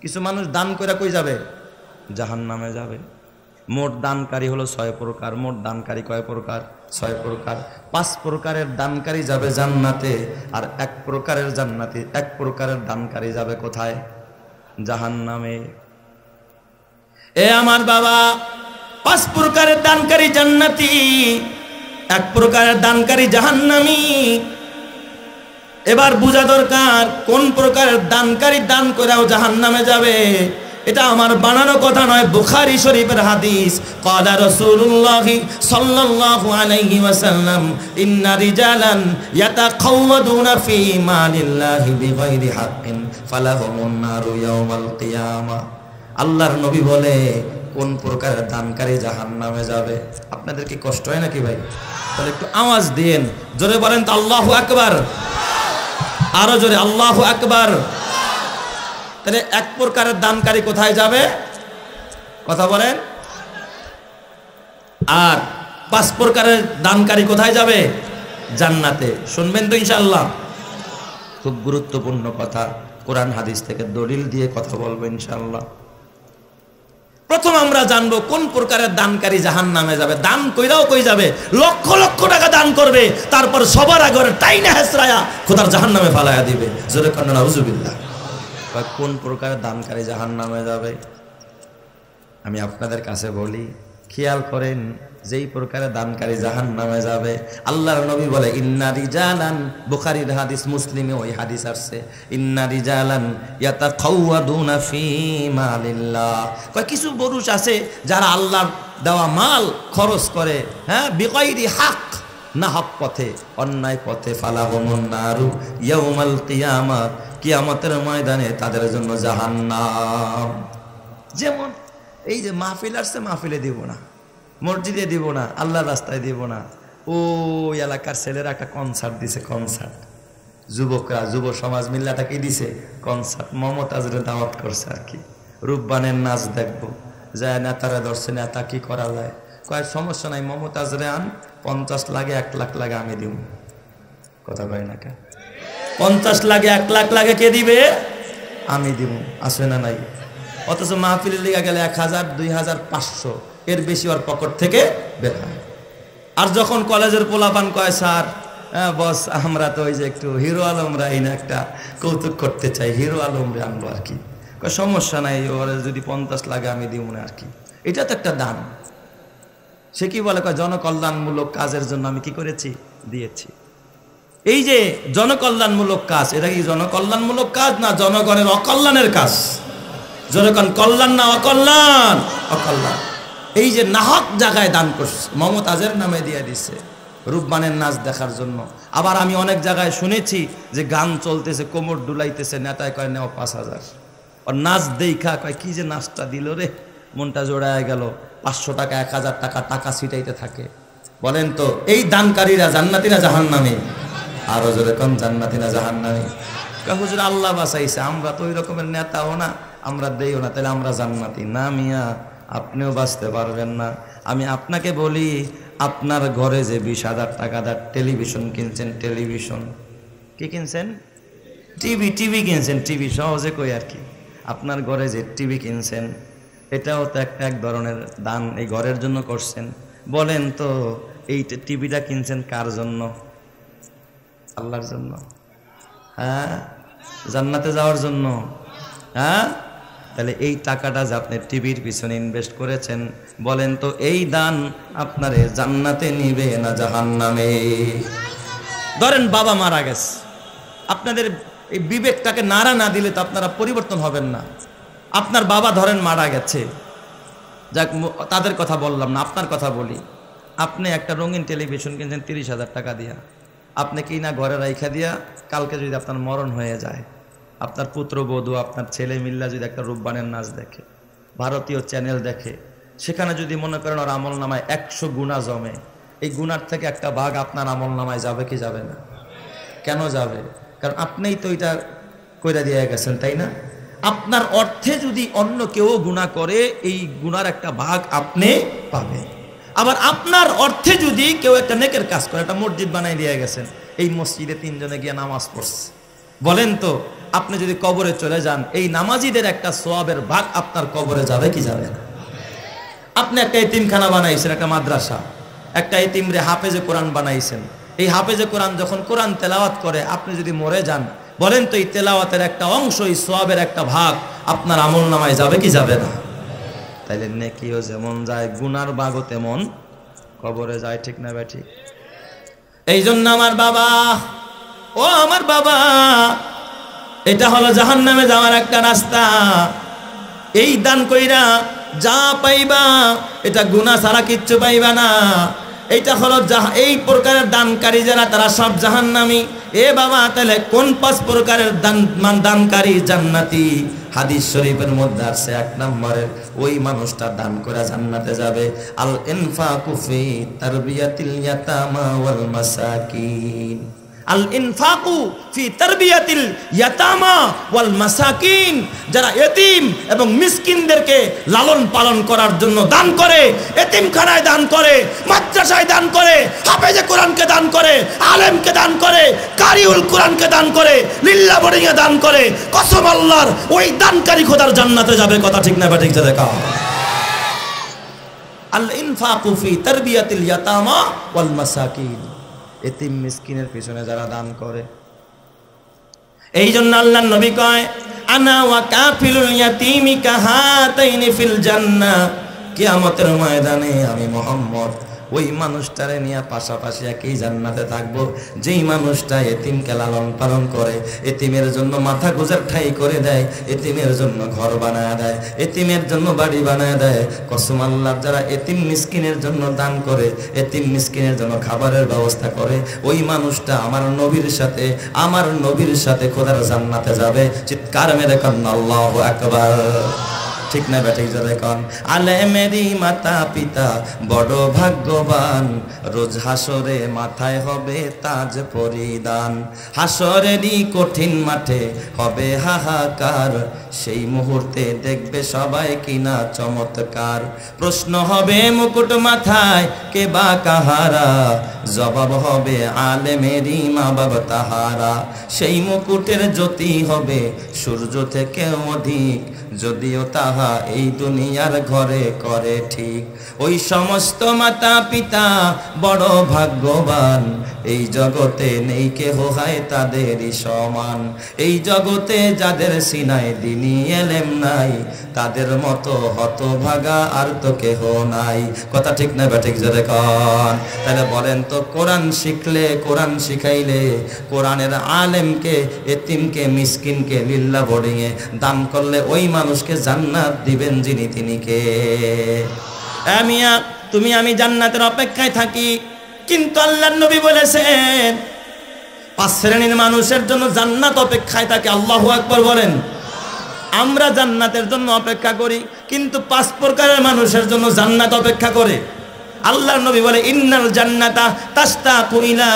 কিছু মানুষ দান করে কই যাবে? জাহান্নামে যাবে। মোট দানকারী হলো 6 প্রকার। মোট দানকারী কয় প্রকার? 6 প্রকার। 5 প্রকারের দানকারী যাবে জান্নাতে, আর 1 প্রকারের দানকারী যাবে কোথায়? জাহান্নামে। এ আমার বাবা, 5 প্রকারের দানকারী জান্নাতি, 1 প্রকারের দানকারী জাহান্নামী। এবার বোঝা দরকার কোন প্রকারের দানকারী দান করেও জাহান্নামে যাবে। এটা আমার বানানো কথা নয়, বুখারী শরীফের হাদিস। ক্বালা রাসূলুল্লাহ সাল্লাল্লাহু আলাইহি ওয়াসাল্লাম ইন্না রিজালান ইয়াতাকাওয়াদুনা ফি মালিল্লাহি বিগাইরি হাক্কিন ফালাহুমুন নারু ইয়াওমাল কিয়ামা। আল্লাহর নবী বলে কোন প্রকারের দানকারী জাহান্নামে যাবে। আপনাদের কি কষ্ট হয় নাকি ভাই? তাহলে একটু আওয়াজ দিন, জোরে বলেন তো আল্লাহু আকবার। আরো জোরে আল্লাহু আকবার। তাহলে 1 প্রকারের দানকারী কোথায় যাবে? কথা বলেন। আর 5 প্রকারের দানকারী কোথায় যাবে? জান্নাতে। শুনবেন তো ইনশাআল্লাহ। খুব গুরুত্বপূর্ণ কথা, কোরআন হাদিস থেকে দলিল দিয়ে কথা বলবো ইনশাআল্লাহ। প্রথম আমরা জানবো কোন প্রকারের দানকারী জাহান্নামে যাবে। দান কইরাও কই যাবে, লক্ষ লক্ষ টাকা দান করবে, তারপর সবার আগে টাইনা হেসরায়া খোদার জাহান্নামে ফালায়া দিবে। জোরে কান্না নাউজুবিল্লাহ। কোন প্রকারের দানকারী জাহান্নামে যাবে? আমি আপনাদের কাছে বলি, খেয়াল করেন, যেই প্রকারের দানকারী জাহান্নামে যাবে, আল্লাহর নবী বলে ইন্না রিজালান, বুখারীর হাদিস, মুসলিমে ওই হাদিস আসছে, ইন্না রিজালান ইয়াতাকাওয়াদুনা ফি মালিল্লাহ। কয় কিছু পুরুষ আছে যারা আল্লাহর দেওয়া মাল খরচ করে, হ্যাঁ, বিগাইরি হক, না হক পথে, অন্যায় পথে, ফালাহুমুন নারু ইয়াউমাল কিয়ামা, কিয়ামতের ময়দানে তাদের জন্য জাহান্নাম। যেমন এই যে মাহফিল আসছে, মাহফিলে দিব না, মসজিদে দিব না, আল্লাহর রাস্তায় দিব না, ওই এলাকার ছেলেরা একটা কনসার্ট দিছে, কনসার্ট, যুবকরা, যুব সমাজ মিল্লাটা কি দিছে? কনসার্ট। মমতাজরে দাওয়াত করছে আর কি, রূপবানের নাচ দেখবো, যায় নেতারা ধরছে, নেতা কি করা যায়, কয় সমস্যা নাই, মমতাজরে আন, 50 লাগে 1 লাখ লাগে আমি দিব। কথা কয় না কে? 50 লাগে 1 লাখ লাগে কে দিবে? আমি দিব। আসে না নাই? অথচ মাহফিলের লিগা গেলে 1000, 2000, 500 এর বেশি ওর পকেট থেকে বের হয়। আর যখন কলেজের পোলাপান কয় স্যার, হ্যাঁ বস, আমরা তো ওই যে একটু হিরো আলম রাইনা একটা কৌতুক করতে চাই, হিরো আলম রে আনবো আর কি, কয় সমস্যা নাই, ওর যদি 50 লাগে আমি দিব না আর কি। এটা তো একটা দান। সে কি বলে? কয় জনকল্যাণমূলক কাজের জন্য আমি কি করেছি? দিয়েছি। এই যে জনকল্যাণমূলক কাজ, এটা কি জনকল্যাণমূলক কাজ না জনগণের অকল্যাণের কাজ? জনগণ কল্যাণ না অকল্যাণ? অকল্যাণ। এই যে নাহক জায়গায় দান করছে, মমতাজের নামে দিয়ে দিছে রূপবানের নাচ দেখার জন্য। আবার আমি অনেক জায়গায় শুনেছি যে গান চলতেছে, কোমর ডুলাইতেছে, নেতায় কয় নেও 5000, আর নাচ দেখা কয় কি যে নাচটা দিল রে, মনটা জোড়ায় গেল। 500 টাকা, 1000 টাকা, টাকা ছিটাইতে থাকে। বলেন তো এই দানকারীরা জান্নাতি না জাহান্নামী? আরো জোরে কম, জান্নাতি না জাহান্নামী? হুজুর আল্লাহ বাঁচাইছে, আমরা তো ওই রকমের নেতাও না, আমরা দেইও না, তাহলে আমরা জান্নাতি না? মিয়া, আপনিও বাঁচতে পারবেন না। আমি আপনাকে বলি, আপনার ঘরে যে 20,000 টাকাদার টেলিভিশন কিনছেন, টেলিভিশন কি কিনছেন? টিভি কিনছেন, টিভি সহজে কই আর কি, আপনার ঘরে যে টিভি কিনছেন, এটাও তো এক ধরনের দান এই ঘরের জন্য করছেন। বলেন তো এই টিভিটা কিনছেন কার জন্য? আল্লাহর জন্য। হ্যাঁ, জান্নাতে যাওয়ার জন্য। হ্যাঁ, তাহলে এই টাকাটা যে আপনি টিভির পিছনে ইনভেস্ট করেছেন, বলেন তো এই দান আপনারে জান্নাতে নিবে না জাহান্নামে? ধরেন বাবা মারা গেছে, আপনাদের এই বিবেকটাকে নাড়া না দিলে তো আপনারা পরিবর্তন হবেন না। আপনার বাবা ধরেন মারা গেছে, যাক তাদের কথা বললাম না, আপনার কথা বলি। আপনি একটা রঙিন টেলিভিশন কিনছেন 30,000 টাকা দিয়া, আপনি কি না ঘরে রাইখা দিয়া, কালকে যদি আপনার মরণ হয়ে যায়, আপনার পুত্রবধূ, আপনার ছেলে মিল্লা যদি একটা রূপবানের নাচ দেখে, ভারতীয় চ্যানেল দেখে, সেখানে যদি মনে করেন ওর আমল নামায় 100 গুণা জমে, এই গুণার থেকে একটা ভাগ আপনার আমল নামায় যাবে কি যাবে না? কেন যাবে? কারণ আপনিই তো এটা কইরা দিয়ে গেছেন, তাই না? আপনার অর্থে যদি অন্য কেউ গুনাহ করে, এই গুনার একটা ভাগ আপনি পাবেন। আবার আপনার অর্থে যদি কেউ একটা নেকের কাজ করে, একটা মসজিদ বানাই দিয়ে গেছেন, এই মসজিদে 3 জনে গিয়ে নামাজ পড়ছে, বলেন তো আপনি যদি কবরে চলে যান, এই নামাজিদের একটা সওয়াবের ভাগ আপনার কবরে যাবে কি যাবে না? আপনি একটা এতিমখানা বানাইছেন, একটা মাদ্রাসা, একটা এতিমরে হাফেজে কোরআন বানাইছেন। এই হাফেজে কোরআন যখন কোরআন তেলাওয়াত করে, আপনি যদি মরে যান, বলেন তো এই তেলাওয়াতের একটা অংশ, এই সওয়াবের একটা ভাগ আপনার আমলনামায় যাবে কি যাবে না? তাইলে নেকিও যেমন যায়, গুনার ভাগও তেমন কবরে যায়, ঠিক না ভাই? ঠিক। এই জন্য আমার বাবা, ও আমার বাবা, এটা হলো জাহান্নামে যাওয়ার একটা রাস্তা। এই দান কইরা যা পাইবা, এটা গুনাহ ছাড়া কিচ্ছু পাইবা না। এইটা হলো এই প্রকারের দানকারী যারা, তারা সব জাহান্নামী। এ বাবা, তাহলে কোন 5 প্রকারের দানকারী জান্নাতি? হাদিস শরীফের মধ্যে আছে 1 নম্বরের ওই মানুষটা দান করে জান্নাতে যাবে। আল ইনফাকু ফি তারবিয়াতিল ইয়াতামা ওয়াল মাসাকিন। আল ইনফাকু ফি তারবিয়াতিল ইয়াতামা ওয়াল মাসাকিন, যারা এতিম এবং মিসকিনদেরকে লালন পালন করার জন্য দান করে, এতিমখানায় দান করে, মাদ্রাসায় দান করে, হাফেজে কোরআনকে দান করে, আলেমকে দান করে, কারিউল কোরআনকে দান করে, লিল্লাহ বোর্ডিংয়ে দান করে, কসম আল্লাহর, ওই দানকারী খোদার জান্নাতে যাবে। কথা ঠিক না ঠিক যাবে কা? আল ইনফাকু ফি তারবিয়াতিল ইয়াতামা ওয়াল মাসাকিন, এতিম মিসকিনের পিছনে যারা দান করে। এই জন্য আল্লাহর নবী কয়, আনা ওয়া কাফিলুল ইয়াতিমি কাহাতাইনি ফিল জান্নাহ, কিয়ামতের ময়দানে আমি মুহাম্মদ ওই মানুষটারে নিয়ে পাশাপাশি একই জান্নাতে থাকবো, যেই মানুষটা এতিমকে লালন পালন করে, এতিমের জন্য মাথা গোজার ঠাই করে দেয়, এতিমের জন্য ঘর বানায় দেয়, এতিমের জন্য বাড়ি বানায় দেয়। কসম আল্লাহর, যারা এতিম মিসকিনের জন্য দান করে, এতিম মিসকিনের জন্য খাবারের ব্যবস্থা করে, ওই মানুষটা আমার নবীর সাথে খোদার জান্নাতে যাবে। চিৎকার মেরে কান আল্লাহু আকবার। ঠিক না ঠিক যাবে কান? আলেমেরই মাতা পিতা বড় ভাগ্যবান, রোজ হাসরে মাথায় হবে তাজ পরিধান। হাসরেরই কঠিন মাঠে হবে হাহাকার, সেই মুহূর্তে দেখবে সবাই কিনা চমৎকার। প্রশ্ন হবে মুকুট মাথায়, কে বা কাহারা? জবাব হবে আলেমেরই মা বাবা তাহারা। সেই মুকুটের জ্যোতি হবে সূর্য থেকে অধিক, যদিও তাহা এই দুনিয়ার ঘরে করে ঠিক। ওই সমস্ত মাতা পিতা বড় ভাগ্যবান, এই জগতে নেই কেহ হয় তাদেরই সমান। এই জগতে যাদের সিনায় দ্বীনি এলেম নাই, তাদের মতো হতভাগা আর তো কেহ নাই। কথা ঠিক না ঠিক জোরে কন? তাহলে বলেন তো, কোরআন শিখলে, কোরআন শিখাইলে, কোরআনের আলেমকে, এতিমকে, মিসকিনকে লিল্লাহ বোর্ডিংয়ে দান করলে ওই মানুষকে জান্নাত দিবেন যিনি, তিনি কে? মিয়া, তুমি আমি জান্নাতের অপেক্ষায় থাকি, কিন্তু আল্লাহর নবী বলেছেন 5 শ্রেণীর মানুষের জন্য জান্নাত অপেক্ষায় থাকে। আল্লাহু আকবার বলেন। আমরা জান্নাতের জন্য অপেক্ষা করি, কিন্তু 5 প্রকারের মানুষের জন্য জান্নাত অপেক্ষা করে। আল্লাহর নবী বলে, ইন্নাল জান্নাতা তাশতাকু ইলা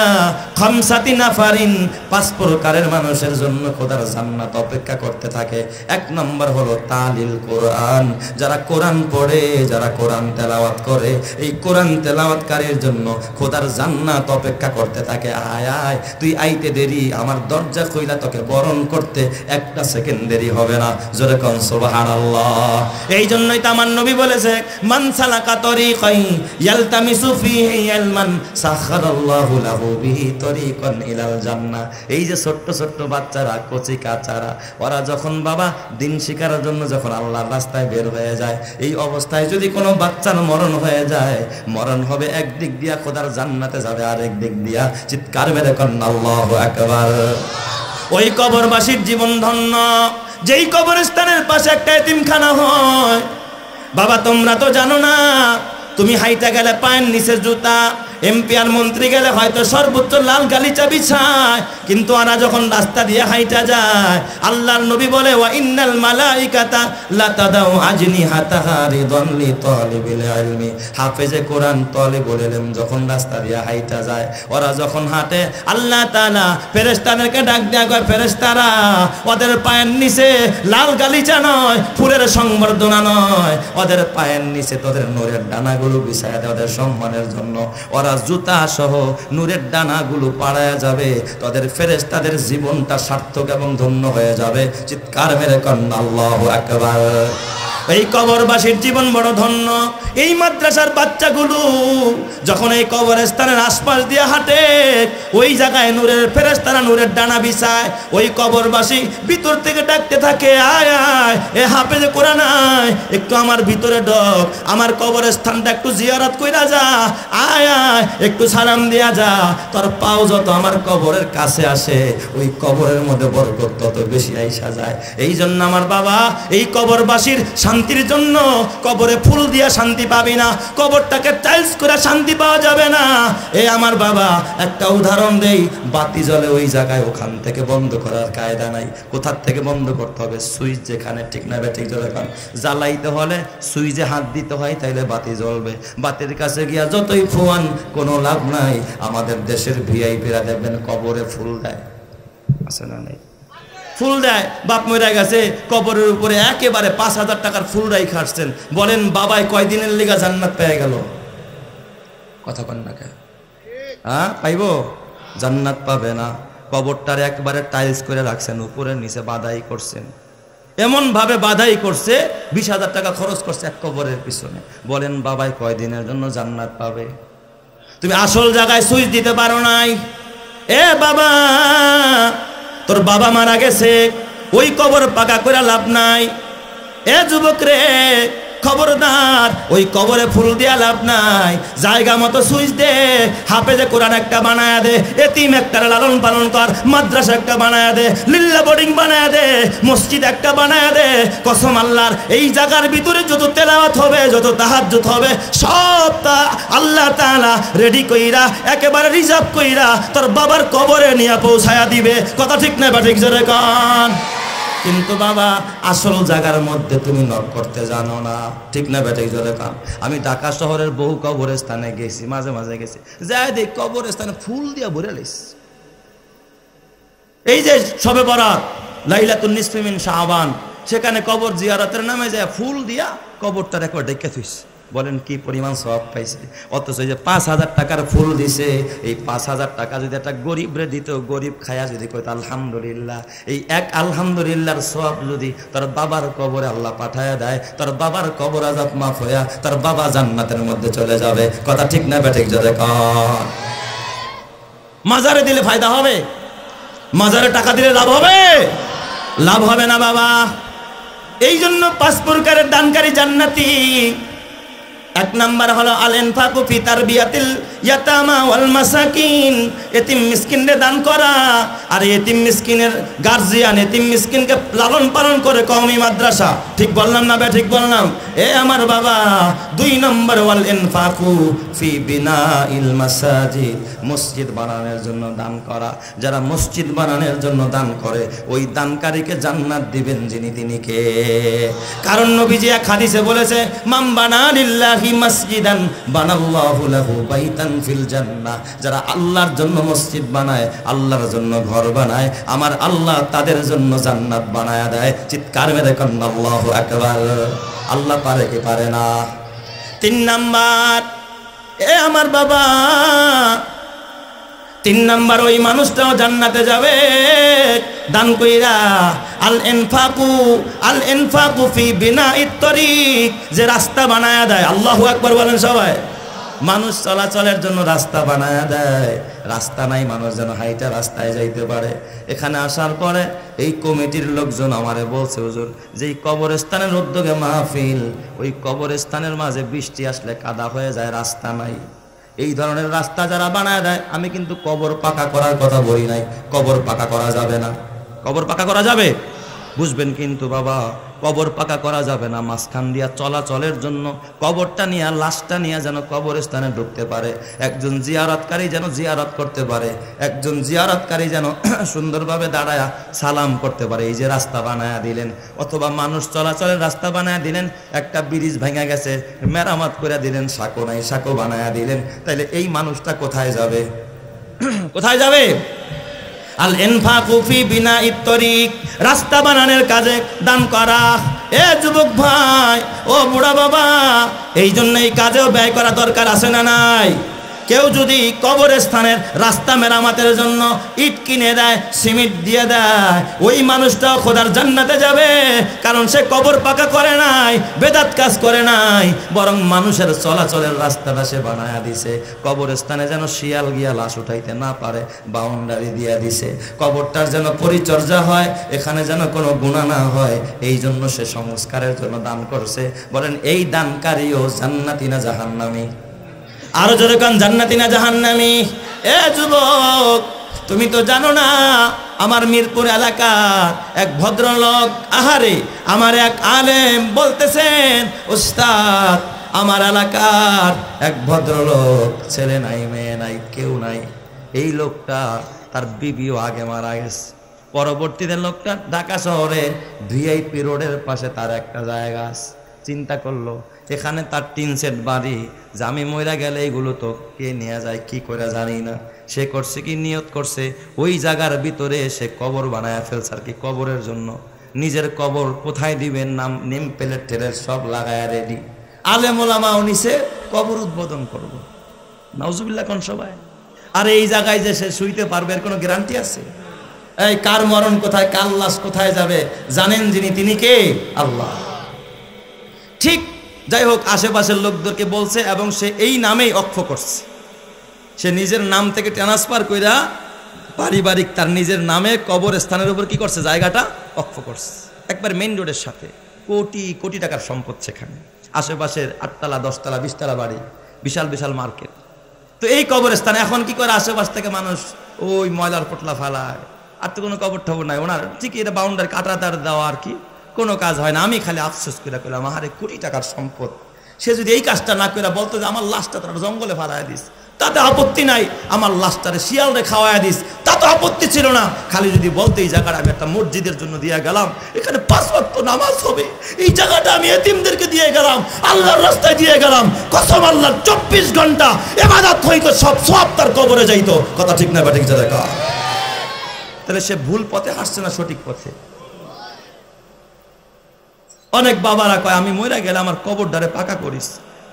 খামসাতি নাফারিন, 5 প্রকারের মানুষের জন্য খোদার জান্নাত অপেক্ষা করতে থাকে। 1 নম্বর হলো তালিল কোরআন, যারা কোরআন পড়ে, যারা কোরআন তেলাওয়াত করে, এই কোরআন তেলাওয়াতকারীর জন্য খোদার জান্নাত অপেক্ষা করতে থাকে। আয় আয়, তুই আইতে দেরি, আমার দরজা খুইলা তোকে বরণ করতে 1 সেকেন্ড দেরি হবে না। জোরে কোন সুবহানাল্লাহ। এই জন্যই তো আমার নবী বলেছে, মান সালাকা তরিকাই ইয়ালতামিসু ফিহি ইলমান সাখারাল্লাহু লাহু বিহি তরিকান ইলাল জান্নাহ। এই যে ছোট্ট ছোট্ট বাচ্চারা, কচি কাচারা, ওরা যখন বাবা দিন শিখার জন্য যখন আল্লাহর রাস্তায় বের হয়ে যায়, এই অবস্থায় যদি কোনো বাচ্চার মরণ হয়ে যায়, মরণ হবে একদিক দিয়া খোদার জান্নাতে যাবে, আরেক দিক দিয়া। চিৎকার মেরে কন আল্লাহু আকবার। ওই কবরবাসীর জীবন ধন্য, যেই কবরস্থানের পাশে একটা এতিমখানা হয়। বাবা, তোমরা তো জানো না, তুমি হাইটা গেলে পায়ের নিচে জুতা, এমপি আর মন্ত্রী গেলে হয়তো সর্বোচ্চ লাল গালিচা বিছায়, কিন্তু ওরা যখন রাস্তা দিয়ে হাইটা যায়, আল্লাহর নবী বলে, ওয়া ইন্নাল মালাইকাতা লা তাদাউ আজনিহাতাহা রিদান লিতালিবিল ইলমি। হাফেজে কোরআন, তালিবুল ইলম যখন রাস্তা দিয়ে হাইটা যায়, ওরা যখন হাঁটে, আল্লাহ তাআলা ফেরেশতাদেরকে ডাক দেয়া কয়, ফেরেশতারা, ওদের পায়ের নিচে লাল গালিচা নয়, ফুলের সংবর্ধনা নয়, ওদের পায়ের নিচে তোদের নূরের ডানাগুলো বিছায়া দেয়, ওদের সম্মানের জন্য। ওরা জুতা সহ নূরের ডানাগুলো পাড়ায়া যাবে, তাদের ফেরেশতাদের জীবনটা সার্থক এবং ধন্য হয়ে যাবে। চিৎকার মেরে কন্যা আল্লাহু আকবার। এই কবরবাসীর জীবন বড় ধন্য। এই মাদ্রাসার বাচ্চাগুলো যখন এই কবরস্থানের আশপাশ দিয়ে হাঁটে, ওই জায়গায় নূরের ফেরেশতারা নূরের ডানা বিছায়। ওই কবরবাসী ভিতর থেকে ডাকতে থাকে, আয় আয় এ হাফেজে কোরআন আয়, একটু আমার ভিতরে ঢোক, আমার কবরস্থানটা একটু জিয়ারত কইরা যা, আয় আয় একটু সালাম দিয়া যা। তোর পাও যত আমার কবরের কাছে আসে, ওই কবরের মধ্যে বরকত তত বেশি আইসা যায়। এই জন্য আমার বাবা, এই কবরবাসীর শান্তির জন্য কবরে ফুল দিয়া শান্তি পাবি না, কবরটাকে টাইলস করে শান্তি পাওয়া যাবে না। এ আমার বাবা, একটা উদাহরণ দেই, বাতি জ্বলে ওই জায়গায়, ওখান থেকে বন্ধ করার কায়দা নাই। কোথার থেকে বন্ধ করতে হবে? সুইচ যেখানে, ঠিক না ঠিক জ্বলে খান। জ্বালাইতে হলে সুইচে হাত দিতে হয়, তাইলে বাতি জ্বলবে। বাতির কাছে গিয়া যতই ফোয়ান কোনো লাভ নাই। আমাদের দেশের ভিআইপিরা দেখবেন কবরে ফুল দেয়, আছে না নাই? ফুল দেয়। বাপ মরে গেছে, কবরের উপরে একেবারে 5,000 টাকার ফুল রাই খাটছেন। বলেন বাবাই কয়দিনের লিগা জান্নাত পেয়ে গেল? কথা কন না কে? হ্যাঁ, পাইব? জান্নাত পাবে না। কবরটার একবারে টাইলস করে রাখছেন, উপরে নিচে বাধাই করছেন, এমন ভাবে বাধাই করছে, 20,000 টাকা খরচ করছে এক কবরের পিছনে। বলেন বাবাই কয়দিনের জন্য জান্নাত পাবে? তুমি আসল জায়গায় সুইচ দিতে পারো নাই। এ বাবা, তোর বাবা মারা গেছে, ওই কবর পাকা করে লাভ নাই। এ যুবক রে, খবরদার, ওই কবরে ফুল দিয়া লাভ নাই। জায়গা মতো সুইচ দে, হাফেজে কোরআন একটা বানায়া দে, এতিম একটা লালন পালন কর, মাদ্রাসা একটা বানায়া দে, লিল্লা বোর্ডিং বানায়া দে, মসজিদ একটা বানায়া দে। কসম আল্লাহর, এই জায়গার ভিতরে যত তেলাওয়াত হবে, যত তাহাজ্জুদ হবে, সব তা আল্লাহ তাআলা রেডি কইরা, একেবারে রিজার্ভ কইরা তোর বাবার কবরে নিয়ে পৌঁছায়া দিবে। কথা ঠিক না বা ঠিক জোরে কান? কিন্তু বাবা, আসল জায়গার মধ্যে তুমি নক করতে জানো না, ঠিক না বেটা জোরে কান? আমি ঢাকা শহরের বহু কবরস্থানে গেছি, মাঝে মাঝে গেছি, যাই দেখ কবরস্থানে ফুল দিয়া ভরে লিস। এই যে শবে বরাত, লাইলাতুন নিসফি মিন শাবান, সেখানে কবর জিয়ারতের নামে যায় ফুল দিয়া কবরটার একবার ডেকে থুইস। বলেন কি পরিমাণ সওয়াব পাইছে? অথচ যে 5,000 টাকার ফুল দিছে, এই 5,000 টাকা যদি একটা গরিবরে দিত, গরিব খায়া যদি কইত আলহামদুলিল্লাহ, এই এক আলহামদুলিল্লাহর সওয়াব যদি তোর বাবার কবরে আল্লাহ পাঠায়া দেয়, তোর বাবার কবর আযাব মাফ হইয়া তোর বাবা জান্নাতের মধ্যে চলে যাবে। কথা ঠিক না বেঠিক জোরে কর? মাজারে দিলে ফায়দা হবে? মাজারে টাকা দিলে লাভ হবে? লাভ হবে না বাবা। এই জন্য 5 প্রকারের দানকারী জান্নাতি। 1 নাম্বার হলো আল ইনফাকু ফি তারবিয়াতিল ইয়াতামা ওয়াল মাসাকিন, এতিম মিসকিনদের দান করা। আর এতিম মিসকিনের গার্জিয়ান, এতিম মিসকিনকে লালন পালন করে কওমি মাদ্রাসা। ঠিক বললাম না বে? ঠিক বললাম? এ আমার বাবা, 2 নম্বর ওয়াল ইনফাকু ফি বিনাইল মাসাজিদ, মসজিদ বানানোর জন্য দান করা। যারা মসজিদ বানানোর জন্য দান করে, ওই দানকারীকে জান্নাত দিবেন যিনি, তিনি কে? কারণ নবীজি এক হাদিসে বলেছে, মান বানা লিল্লাহি মাসজিদান বানাল্লাহু লাহু বাইতান ফিল জান্নাহ। যারা আল্লাহর জন্য মসজিদ বানায়, আল্লাহর জন্য ঘর বানায়, আমার আল্লাহ তাদের জন্য জান্নাত বানায়া দেয়। চিৎকার মেরে কন্না আল্লাহু আকবার। আল্লাহ পারে কি পারে না? 3 নাম্বার, এ আমার বাবা, 3 নাম্বার, ওই মানুষটাও জান্নাতে যাবে দান কইরা। আল ইনফাকু ফি বিনাইত তরিক, যে রাস্তা বানায়া দেয়। আল্লাহু আকবার বলেন সবাই। মানুষ চলাচলের জন্য রাস্তা বানায়া দেয়, রাস্তা নাই, মানুষ যেন হাইটা রাস্তায় যাইতে পারে। এখানে আসার পরে এই কমিটির লোকজন আমারে বলছে, হুজুর, যে এই কবরস্থানের উদ্যোগে মাহফিল, ওই কবরস্থানের মাঝে বৃষ্টি আসলে কাদা হয়ে যায়, রাস্তা নাই। এই ধরনের রাস্তা যারা বানায় দেয়, আমি কিন্তু কবর পাকা করার কথা বলি নাই। কবর পাকা করা যাবে না। কবর পাকা করা যাবে, বুঝবেন কিন্তু বাবা, কবর পাকা করা যাবে না। মাঝখান দিয়া চলাচলের জন্য কবরটা নিয়ে, লাশটা নিয়ে যেন কবরস্থানে ঢুকতে পারে, একজন জিয়ারতকারী যেন জিয়ারত করতে পারে, একজন জিয়ারতকারী যেন সুন্দরভাবে দাঁড়ায়া সালাম করতে পারে। এই যে রাস্তা বানায়া দিলেন, অথবা মানুষ চলাচলের রাস্তা বানায়া দিলেন, একটা ব্রিজ ভেঙে গেছে, মেরামত করে দিলেন, সাঁকো নাই, সাঁকো বানায়া দিলেন, তাইলে এই মানুষটা কোথায় যাবে? কোথায় যাবে? আল ইনফাকু ফি বিনাইত তরিক, রাস্তা বানানোর কাজে দান করা। এ যুবক ভাই, ও বুড়া বাবা, এই জন্য এই কাজেও ব্যয় করা দরকার আছে না নাই? কেউ যদি কবরস্থানের রাস্তা মেরামতের জন্য ইট কিনে দেয়, সিমেন্ট দিয়ে দেয়, ওই মানুষটাও খোদার জান্নাতে যাবে, কারণ সে কবর পাকা করে নাই, বেদাত কাজ করে নাই, বরং মানুষের চলাচলের রাস্তাটা সে বানায়া দিছে। কবরস্থানে যেন শিয়াল গিয়া লাশ উঠাইতে না পারে বাউন্ডারি দিয়া দিছে, কবরটার যেন পরিচর্যা হয়, এখানে যেন কোনো গুনাহ না হয়, এই জন্য সে সংস্কারের জন্য দান করছে। বলেন এই দানকারীও জান্নাতি না জাহান্নামী? আরো জোরে কান, জান্নাতি না জাহান্নামী? এ যুবক, তুমি তো জানো না, আমার মিরপুর এলাকার এক ভদ্রলোক, আহারে আমার এক আলেম বলতেছেন, উস্তাদ আমার এলাকার এক ভদ্রলোক, ছেলে নাই মেয়ে নাই কেউ নাই, এই লোকটা তার বিবিও আগে মারা গেছে, পরবর্তীতে লোকটা ঢাকা শহরে ভিআইপি রোডের পাশে তার একটা জায়গা আছে। চিন্তা করলো এখানে তার টিন সেট বাড়ি, যে আমি মইরা গেলে এইগুলো তো কে নিয়ে যায় কি করে জানি না। সে করছে কি, নিয়ত করছে ওই জায়গার ভিতরে সে কবর বানায় ফেলছে আর কি, কবরের জন্য। নিজের কবর কোথায় দিবেন, নাম নেম প্লেট টেলেট সব লাগায় রেডি। আলেম ওলামাও নিছে কবর উদ্বোধন করবো, নাউজুবিল্লাহ কোন সবাই। আর এই জায়গায় যে সে শুইতে পারবে এর কোনো গ্যারান্টি আছে? এই কার মরণ কোথায়, কার লাশ কোথায় যাবে জানেন যিনি, তিনি কে? আল্লাহ। ঠিক যাই হোক, আশেপাশের লোকদেরকে বলছে এবং সে এই নামেই অক্ষ করছে। সে নিজের নাম থেকে ট্রান্সফার কইরা পারিবারিক তার নিজের নামে কবরস্থানের উপর কি করছে, জায়গাটা অক্ষ করছে, একবার মেইন রোডের সাথে। কোটি কোটি টাকার সম্পদ সেখানে, আশেপাশের 8 তলা 10 তলা 20 তলা বাড়ি, বিশাল বিশাল মার্কেট। তো এই কবরস্থানে এখন কি করে, আশেপাশ থেকে মানুষ ওই ময়লার পোটলা ফালায়, আর তো কোনো কবর টবর নাই ওনার, ঠিক এটা বাউন্ডারি কাটা তার দেওয়া আর কি, কোনো কাজ হয় না। আমি খালি আফসোস করে করলাম, আহারে কোটি টাকার সম্পদ, সে যদি এই কাজটা না করে বলতো যে আমার লাশটা তার জঙ্গলে ফালায় দিস, তাতে আপত্তি নাই, আমার লাশটারে শিয়ালরে খাওয়ায় দিস, তাতে আপত্তি ছিল না। খালি যদি বলতো এই জায়গাটা আমি একটা মসজিদের জন্য দিয়ে গেলাম, এখানে 5 ওয়াক্ত নামাজ হবে, এই জায়গাটা আমি এতিমদেরকে দিয়ে গেলাম, আল্লাহর রাস্তায় দিয়ে গেলাম, কসম আল্লাহ 24 ঘন্টা ইবাদত হইতো, সব সব তার কবরে যাইতো। কথা ঠিক না ঠিক জায়গা? তাহলে সে ভুল পথে হাসছে না সঠিক পথে? অনেক বাবারা কয় আমি মইরা গেলে আমার কবরটারে পাকা করিস,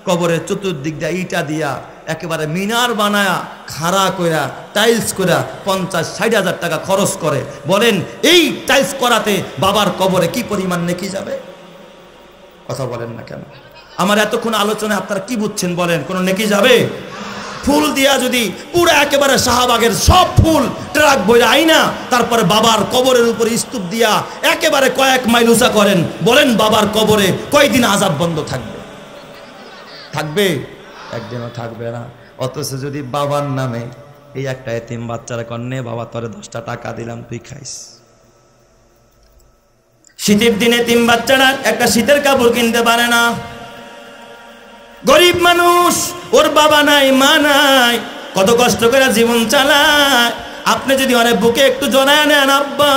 কবরের চতুর্দিক দিয়ে ইটা দিয়া একেবারে মিনার বানায়া খাড়া কইরা টাইলস কইরা 50-60 হাজার টাকা খরচ করে। বলেন এই টাইলস করাতে বাবার কবরে কি পরিমাণ নেকি যাবে? কথা বলেন না কেন? আমার এতক্ষণ আলোচনায় আপনারা কি বুঝছেন বলেন? কোনো নেকি যাবে? ফুল দিয়া যদি পুরো একেবারে শাহবাগের সব ফুল ট্রাক বইরা আইনা তারপরে বাবার কবরের উপরে স্তূপ দিয়া একেবারে কয়েক মাইল উঁচা করেন, বলেন বাবার কবরে কয়দিন আযাব বন্ধ থাকবে? থাকবে? একদিনও থাকবে না। অথচ যদি বাবার নামে এই একটা এতিম বাচ্চারা কন্যে, বাবা তোরে 10টা টাকা দিলাম তুই খাইস, শীতের দিনে এতিম বাচ্চারা একটা শীতের কাপড় কিনতে পারে না, গরিব মানুষ, ওর বাবা নাই মা নাই, কত কষ্ট করে জীবন চালায়। আপনি যদি অনেক বুকে একটু জড়ায় নেন, আব্বা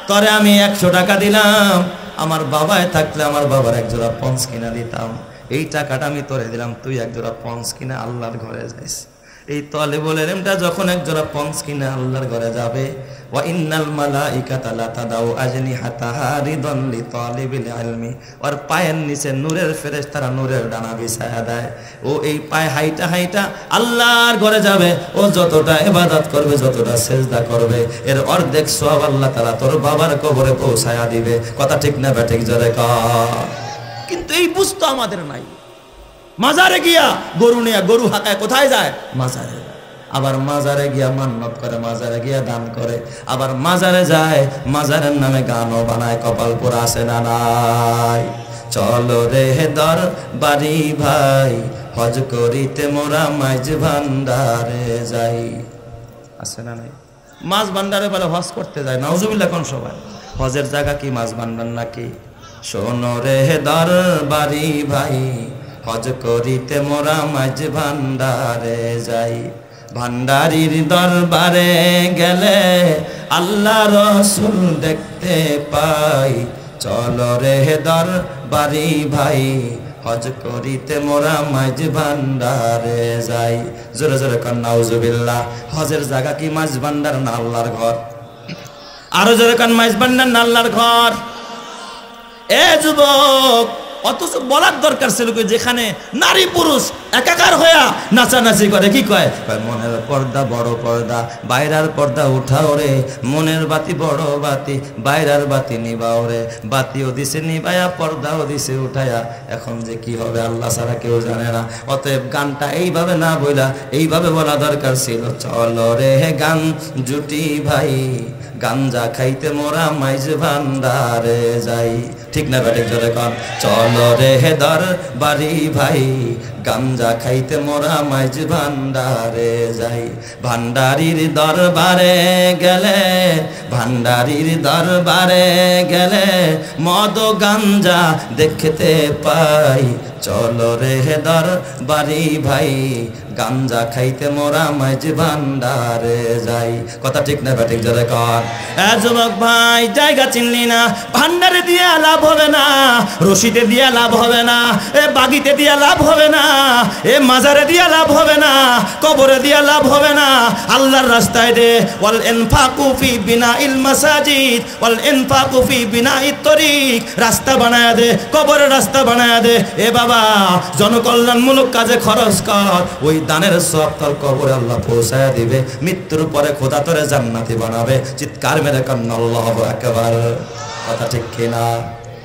তরে আমি 100 টাকা দিলাম, আমার বাবায় থাকলে আমার বাবার 1 জোড়া পঞ্চ কিনা দিতাম, এই টাকাটা আমি তোরে দিলাম, তুই 1 জোড়া পঞ্চ কিনা আল্লাহর ঘরে যাইস। এই তালেবুল ইলমটা যখন 1 জোড়া পঞ্চ কিনা আল্লাহর ঘরে যাবে, ওয়া ইন্নাল মালাইকাতা লা তাদাউ আজনিহাতাহা রিদান লিতালিবিল ইলমি, ওর পায়ের নিচে নূরের ফেরেশতারা নূরের ডানা বিছায়া দেয়। ও এই পায়ে হাইটা হাইটা আল্লাহর ঘরে যাবে, ও যতটা ইবাদত করবে, যতটা সিজদা করবে, এর অর্ধেক সওয়াব আল্লাহ তাআলা তোর বাবার কবরে পৌঁছায়া দিবে। কথা ঠিক না ব্যাঠিক জোরে কর? কিন্তু এই বুঝ তো আমাদের নাই। মাজারে গিয়া গরু নিয়ে, গরু হাঁকায় কোথায় যায়? মাজারে। আবার মাজারে গিয়া মান্নত করে, মাজারে গিয়া দান করে, আবার মাজারে যায়, মাজারের নামে গানও বানায়। কপাল পোড়া আছে না নাই? চলো রে দর বাড়ি ভাই, হজ করিতে মোরা মাঝ ভান্ডারে যাই, আছে না নাই? মাছ ভান্ডারে বলে হজ করতে যায়, নাউজুবিল্লাহ কোন সবাই? হজের জায়গা কি মাছ ভান্ডার নাকি? শোনো রে দর বাড়ি ভাই, হজ করিতে মোরা মাঝ ভান্ডারে যাই, ভান্ডারির দরবারে গেলে আল্লাহ রসুল দেখতে পাই। চলো রে দরবারি ভাই, হজ করিতে মোরা মাঝ ভান্ডারে যাই। জোরে জোরে কর নাউজুবিল্লাহ। হজের জায়গা কি মাঝ ভান্ডার না আল্লাহর ঘর? আরো জোরে কর মাঝ ভান্ডার না আল্লাহর ঘর? এ যুবক, অথচ বলার দরকার ছিল কি, যেখানে নারী পুরুষ একাকার হইয়া নাচানাচি করে, কি কয়, মনের পর্দা বড় পর্দা, বাইরের পর্দা উঠাও রে, মনের বাতি বড় বাতি, বাইরের বাতি নিবাও রে, বাতিও দিছে নিবায়া, পর্দাও দিছে উঠায়া, এখন যে কি হবে আল্লাহ ছাড়া কেউ জানে না। অতএব গানটা এইভাবে না বইলা এইভাবে বলা দরকার ছিল, চলো রে গান জুটি ভাই, গাঞ্জা খাইতে মোরা মাইজ ভান্ডারে যাই। ঠিক না বেঠিক জোরে কন, চলো রে দর বাড়ি ভাই, গাঞ্জা খাইতে মোরা মাইজ ভান্ডারে যাই। ভান্ডারির দরবারে গেলে, ভান্ডারির দরবারে গেলে, মদ গাঞ্জা দেখতে পাই, চলো রে দর বাড়ি ভাই, গাঞ্জা খাইতে মোরা মাইজ ভান্ডারে যাই। কথা ঠিক না বেঠিক জোরে কন। যুবক ভাই, জায়গা চিনলি না, ভান্ডারে দিয়া লাভ হবে না, রশিদে দিয়া লাভ হবে না, এ বাগিতে দিয়া লাভ হবে না, এ মাজারে দিয়া লাভ হবে না, কবরে দিয়া লাভ হবে না। আল্লাহর রাস্তায় দে, ওয়াল ইনফাকু ফি বিনাইল মাসাজিদ ওয়াল ইনফাকু ফি বিনাইত তরিক, রাস্তা বানায়া দে, কবরের রাস্তা বানায়া দে। এ বাবা, জনকল্যাণমূলক কাজে খরচ কর, ওই দানের সওয়াব তোর কবরে আল্লাহ পৌঁছায়া দিবে, মৃত্যুর পরে খোদা তোরে জান্নাতি বানাবে। চিৎকার মেরে কান্না আল্লাহু আকবার। কথা ঠিক কিনা?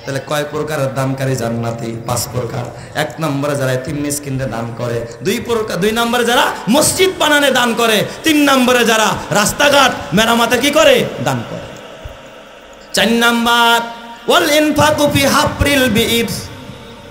তাহলে কয় প্রকারের দানকারী জান্নাতি? 5 প্রকার। 1 নম্বরে যারা এতিম মিসকিনদের দান করে, 2 নম্বরে যারা মসজিদ বানানে দান করে, 3 নম্বরে যারা রাস্তাঘাট মেরামতে কি করে দান করে, 4 নম্বর ওয়াল ইনফাকু ফি হাফরিল বিইর,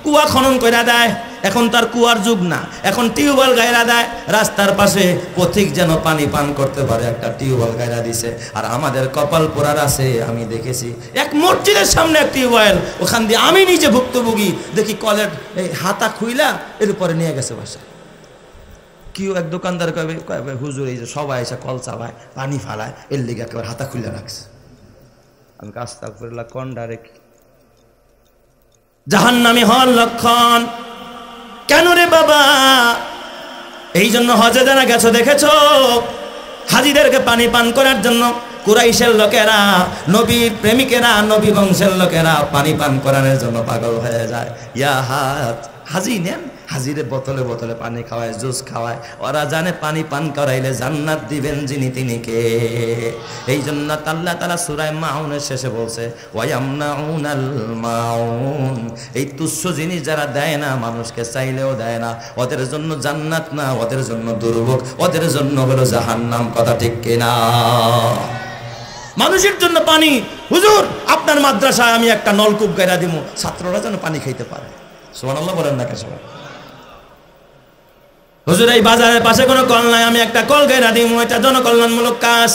কুয়া খনন কইরা দেয়। এখন তার কুয়ার যুগ না, এখন টিউবওয়েল গায়রা দেয় রাস্তার পাশে, পথিক যেন পানি পান করতে পারে, একটা টিউবওয়েল গায়রা দিছে। আর আমাদের কপাল পোড়ার আছে, আমি দেখেছি এক মসজিদের সামনে এক টিউবওয়েল, ওখান দিয়ে আমি নিজে ভুক্তভোগী, দেখি কলের এই হাতা খুইলা এর উপরে নিয়ে গেছে বাসা। কেউ এক দোকানদার কবে হুজুর এই যে সবাই এসে কল চালায়, পানি ফালায়, এর লিগে একেবারে হাতা খুইলা রাখছে। আমি কাজটা করলাম কোন ডাইরেক্ট জাহান্নামী হওয়ার লক্ষণ। কেন রে বাবা? এই জন্য হজে যারা গেছো দেখেছো, হাজিদেরকে পানি পান করার জন্য কুরাইশের লোকেরা, নবীর প্রেমিকেরা, নবী বংশের লোকেরা পানি পান করানোর জন্য পাগল হয়ে যায়। ইয়া হাজি নেন, হাজিরে বোতলে বোতলে পানি খাওয়ায়, জুস খাওয়ায়। ওরা জানে পানি পান করাইলে জান্নাত দিবেন যিনি তিনি কে। এই জন্য আল্লাহ তাআলা সূরা মাউনের শেষে বলছে, ওয়ায়ামনাউনাল মাউন, এই তুচ্ছ জিনিস যারা দেয় না, মানুষকে চাইলেও দেয় না, ওদের জন্য জান্নাত না, ওদের জন্য দুর্ভোগ, ওদের জন্য হলো জাহান্নাম। কথা ঠিক কিনা? মানুষের জন্য পানি, হুজুর আপনার মাদ্রাসায় আমি একটা নলকূপ গাইরা দিব, ছাত্ররা যেন পানি খাইতে পারে। সুবহানাল্লাহ বলেন না কে সবাই? হুজুর এই বাজারের পাশে কোনো কল নাই, আমি একটা কল গাইরা দিব, এটা জনকল্যাণমূলক কাজ।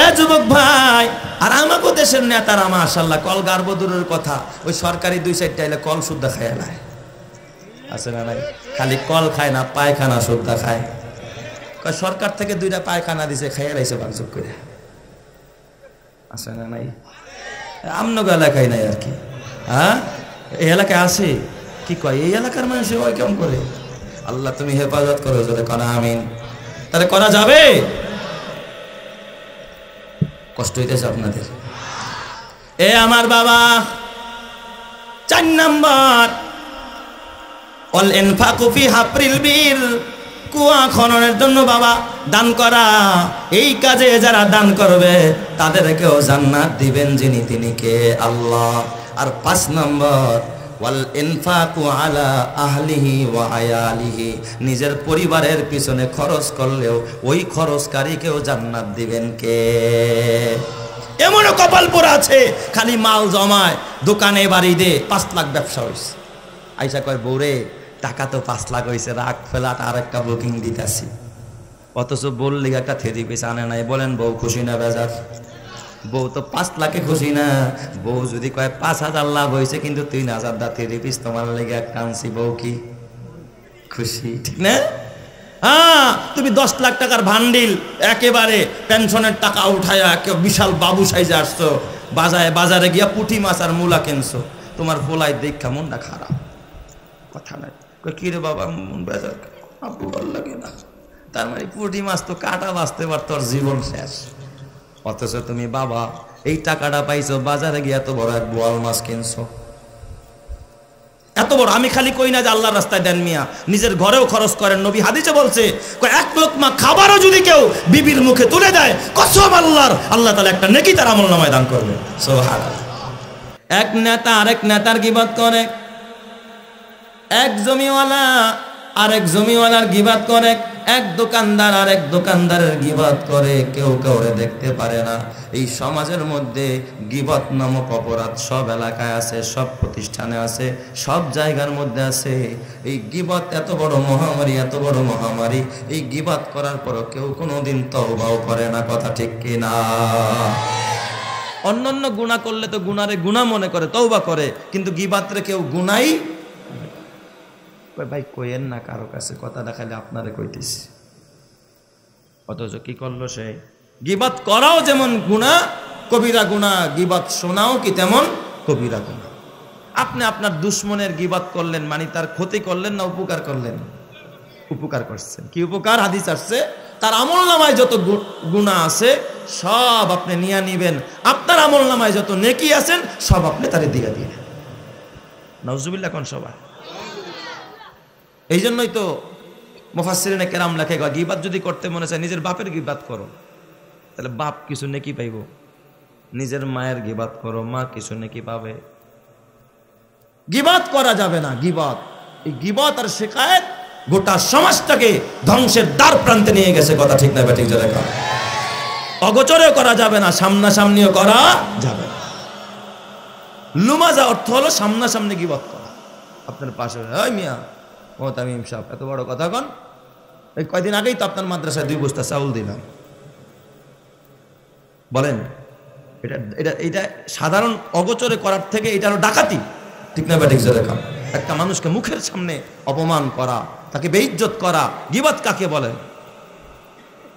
এ যুবক ভাই, আর আমাকে দেশের নেতারা মাশাআল্লাহ কল গারব দূরের কথা, ওই সরকারি 2-4টা এলে কল শুদ্ধ খায় না, আছে না নাই? খালি কল খায় না, পায়খানা শুদ্ধ খায়। সরকার থেকে 2টা পায়খানা দিছে, খাইয়া লাইছে বাঞ্চুক করে, আছে না নাই? আমনগো এলাকায় নাই আর কি। হ্যাঁ, এই এলাকায় আছে, কি কয় এই এলাকার মানুষ ওই কেমন করে? আল্লাহ তুমি হেফাজত করো, যদি কনা আমিন। তাহলে করা যাবে? কষ্ট হইতেছে আপনাদের? এ আমার বাবা, 4 নম্বর ওয়াল ইনফাকু ফি হাফরিল বির, কুয়া খননের জন্য বাবা দান করা। এই কাজে যারা দান করবে তাদেরকেও জান্নাত দিবেন যিনি তিনি কে? আল্লাহ। আর 5 নম্বর ওয়াল ইনফাকু আলা আহলিহি ওয়া আয়ালিহি, নিজের পরিবারের পিছনে খরচ করলেও ওই খরচকারীকেও জান্নাত দিবেন কে? এমনও কপাল পোড়া আছে, খালি মাল জমায়, দোকানে বাড়িতে 5 লাখ ব্যবসা হয়েছে। আইসা কয় বউরে টাকা তো 5 লাখ হয়েছে, রাগ ফেলাট আর একটা বুকিং দিতেছি। অথচ বললি একটা থেরি পিস আনে নাই। বলেন বউ খুশি না বেজার? বউ তো 5 লাখে খুশি না। বউ যদি কয় 5,000 লাভ হয়েছে কিন্তু 3,000 দা থেরি পিস তোমার লেগে একটা আনছি, বউ কি খুশি? ঠিক না? হ্যাঁ, তুমি 10 লাখ টাকার ভান্ডিল একেবারে পেনশনের টাকা উঠায়া বিশাল বাবু সাইজে আসছো, বাজারে গিয়া পুঁটি মাছ আর মূলা কিনছো, তোমার ফোলাই দেখা মনটা খারাপ। কথা নাই, কি রে বাবা মন বেজার, আপু ভালো লাগে না। তার মানে পুঁটি মাছ তো কাটা বাঁচতে পার, তোর জীবন শেষ। অথচ তুমি বাবা এই টাকাটা পাইছো, বাজারে গিয়া তো বড় এক বোয়াল মাছ কিনছো, এত বড়, আমি খালি কই না যে আল্লাহর রাস্তায় দেন মিয়া, নিজের ঘরেও খরচ করেন। নবী হাদিসে বলছে এক লোকমা খাবারও যদি কেউ বিবির মুখে তুলে দেয়, কসম আল্লাহর, আল্লাহ তাআলা একটা নেকি তার আমলনামায় দান করবে। সুবহানাল্লাহ। এক নেতা আরেক নেতার গীবত করে, এক জমিওয়ালা আরেক জমিওয়ালার গীবত করে, এক দোকানদার আরেক দোকানদারের গীবত করে, কেউ কাউরে দেখতে পারে না। এই সমাজের মধ্যে গীবত নামক অপরাধ সব এলাকায় আছে, সব প্রতিষ্ঠানে আছে, সব জায়গার মধ্যে আছে। এই গীবত এত বড় মহামারী, এত বড় মহামারী, এই গীবত করার পরও কেউ কোনোদিন তওবাও করে না। কথা ঠিক কিনা? অন্যান্য গুনাহ করলে তো গুনারে গুনাহ মনে করে, তওবা করে, কিন্তু গীবতরে কেউ গুনাই। ভাই কইেন না কারো কাছে, কথা দেখালে আপনারে কইতেছি। অথচ কি করলো সে? গীবত করাও যেমন গুনাহ, কবিরা গুনাহ, গীবত শোনাও কি তেমন কবিরা গুনাহ। আপনি আপনার দুশ্মনের গীবত করলেন, মানে তার ক্ষতি করলেন না উপকার করলেন? উপকার করছেন। কি উপকার? হাদিস আসছে তার আমলনামায় যত গুনাহ আছে সব আপনি নিয়ে নিবেন, আপনার আমলনামায় যত নেকি আছেন সব আপনি তারে দিয়ে দিবেন। নাউজুবিল্লাহ কোন সবাই। এই জন্যই তো মুফাসসিরিনে কেরাম লেখে, গীবত যদি করতে মনে চায় নিজের বাপের গীবত করো, তাহলে বাপ কিছু নেকি পাইব। নিজের মায়ের গীবত করো, মা কিছু নেকি পাবে। গীবত করা যাবে না। গীবত, এই গীবত আর শিকায়েত গোটা সমাজটাকে ধ্বংসের দ্বার প্রান্তে নিয়ে গেছে। কথা ঠিক না ঠিক? যারা অগোচরেও করা যাবে না, সামনাসামনিও করা যাবে না। লুমাজা অর্থ হলো সামনাসামনি গীবত করা। আপনার পাশে, ওই মিয়া ও তামিম সাহেব এত বড় কথা কন, এই কয়দিন আগেই তো আপনার মাদ্রাসায় 2 বস্তা চাউল দিলাম। বলেন এটা এটা এটা সাধারণ অগোচরে করার থেকে এটা হলো ডাকাতি। ঠিক না ঠিক? দেখা একটা মানুষকে মুখের সামনে অপমান করা, তাকে বেইজ্জত করা, গীবত কাকে বলে?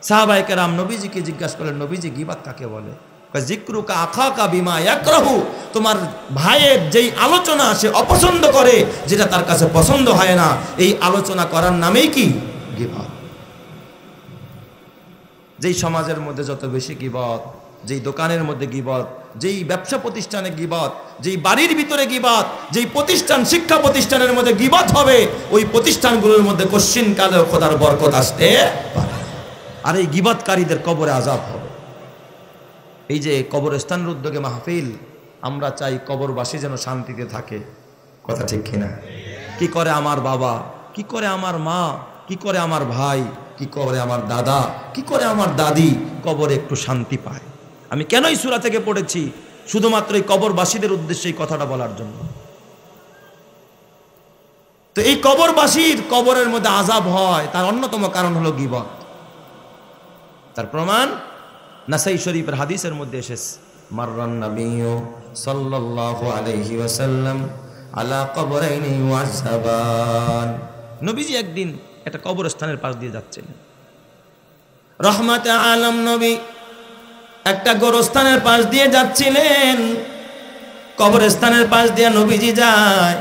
সাহাবায়ে কেরাম নবীজিকে জিজ্ঞাসা করলেন, নবীজি গীবত কাকে বলে? জিক্রুকা আখাকা বিমা ইয়াকরাহু, তোমার ভাইয়ের যেই আলোচনা সে অপছন্দ করে, যেটা তার কাছে পছন্দ হয় না, এই আলোচনা করার নামেই কি গীবত। যেই সমাজের মধ্যে যত বেশি গীবত, যেই দোকানের মধ্যে গীবত, যেই ব্যবসা প্রতিষ্ঠানে গীবত, যেই বাড়ির ভিতরে গীবত, যেই প্রতিষ্ঠান শিক্ষা প্রতিষ্ঠানের মধ্যে গীবত হবে, ওই প্রতিষ্ঠানগুলোর মধ্যে কশ্চিন কালেও খোদার বরকত আসতে পারে। আর এই গীবতকারীদের কবরে আযাব হবে। এই যে কবরস্থানের উদ্যোগে মাহফিল, আমরা চাই কবরবাসী যেন শান্তিতে থাকে। কথা ঠিক কিনা? কি করে আমার বাবা, কি করে আমার মা, কি করে আমার ভাই, কি করে আমার দাদা, কি করে আমার দাদি কবরে একটু শান্তি পায়। আমি কেন এই সূরা থেকে পড়েছি? শুধুমাত্র এই কবরবাসীদের উদ্দেশ্যে এই কথাটা বলার জন্য। তো এই কবরবাসীর কবরের মধ্যে আযাব হয়, তার অন্যতম কারণ হলো গীবত। তার প্রমাণ নাসাই শরীফের হাদিসের মধ্যে এসেছে, মাররান নবিয়্যু সাল্লাল্লাহু আলাইহি ওয়াসাল্লাম আলা কবরাইনি ওয়াযাবান। নবীজি একদিন একটা কবরস্থানের পাশ দিয়ে যাচ্ছিলেন। রহমাতে আলম নবী একটা গোরস্থানের পাশ দিয়ে যাচ্ছিলেন। কবরস্থানের পাশ দিয়ে নবীজি যায়,